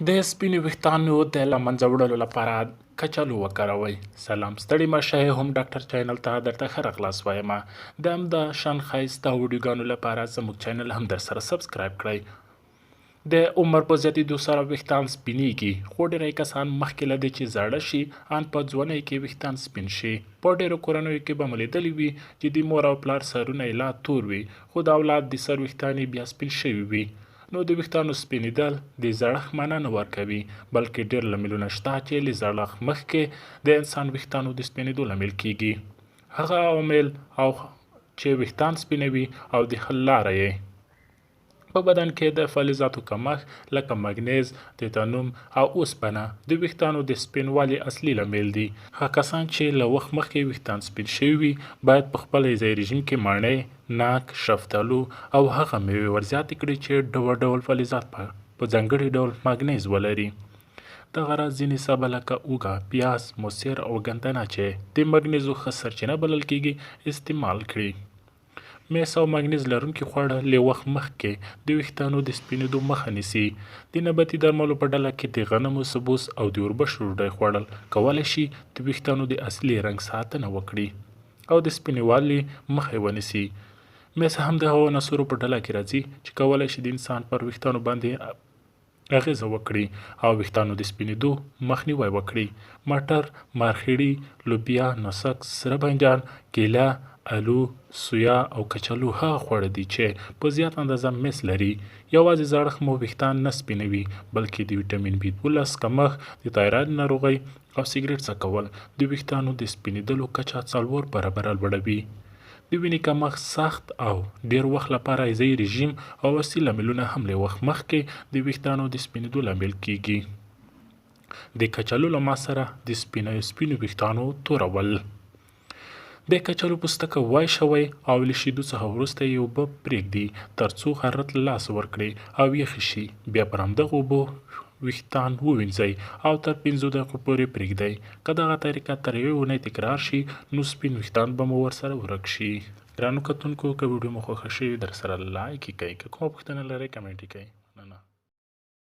د سپینو ویښتانو د له منځه وړلو لپاره کچالو وکاروئ. سلام ستړي مه شئ، هم ډاکټر چینل ته درته ښه راغلاست وایم. د همدا شان ښایسته ویډیوګانو لپاره زموږ چینل هم درسره سبسکرایب کړئ. د عمر په زیاتېدو سره ویښتان سپینېږي، خو ډېری کسان مخکې له دې چې زاړه شي ان په ځوانۍ کې ویښتان سپین شي. په ډېرو کورنیو کې به مو لیدلي وي چې د مور او پلار سرونه یې لا تور وي، خو د اولاد د سر ویښتان یې بیا سپین شوي وي. نو د ویښتانو سپینېدل د زړښت معنا نه ورکوي، بلکې ډېر لاملونه شته چې له زړښت مخکې د انسان ویښتانو د سپینېدو لامل کیږي. هغه عوامل او چې ویښتان سپینوي او د حل لاره یې په بدن کې د فلزاتو کمښت لکه مګنیز، تیتانوم او اوسپنه د ویښتانو د سپینوالي اصلي لامل دي. هغه کسان چې له وخت مخکې ویښتان سپین شوي وي باید په خپل غذایي رژیم کې مڼې، ناک، شفتالو او هغه میوې ورزیاتې کړي چې ډول ډول فلزات په ځانګړي ډول مګنیز ولري. دغه راز ځینې سابه لکه اوږه، پیاز، موسر او ګندنه چې د مګنیزو ښه سرچینه بلل کیږي استعمال کړي. میس او مګنیز لرونکي خواړه له وخت مخکې د ویښتانو د سپینېدو مخه نیسي. د نباتي درملو په ډله کې د غنمو سبوس او د اوربشو ډوډۍ خوړل کولی شي د ویښتانو د اصلي رنګ ساتنه وکړي او د سپینوالي مخه یې ونیسي. میس هم د هغو عناصرو په ډله کې راځي چې کولی شي د انسان پر ویښتانو باندې اغیزه وکړي او ویښتانو د سپینېدو مخنیوی وکړي. مټر، مارخیړي، لوبیا، نسک، سره بانجان، کیله، الو، سویا او کچالو هغه خواړه دي چې په زیات اندازه میس لري. یوازې زړښت مو ویښتان نه سپینوي، بلکې د ویټامین B12 کمښت، د تایراید ناروغۍ او سګرټ څکول د ویښتانو د سپینېدلو کچه 4 برابره لوړوي. د وینې کمښت، سخت او ډېر وخت لپاره غذایي رژیم او اصلي لاملونه هم له وخت مخکې د ویښتانو د سپینېدو لامل کیږي. د کچالو له ما سره د سپینو ویښتانو تورول. د کچالو پوستکی وای شوی او له شیدو څخه وروسته یې اوبه پرېږدي ترڅو حرارت له لاسه ورکړي او یخې شي. بیا پر همدغو اوبو ویښتان ووینځئ او تر 5 دقیقو پورې پرېږدئ. که دغه طریقه تر 1 اونۍ تکرار شي نو سپین ویښتان به مو ورسره ورک شي. ګرانو کتونکو، که ویډیو مو خوښه شوې درسره لایک یې کړئ، که کومه پوښتنه لرئ کمنټ یې کړئ.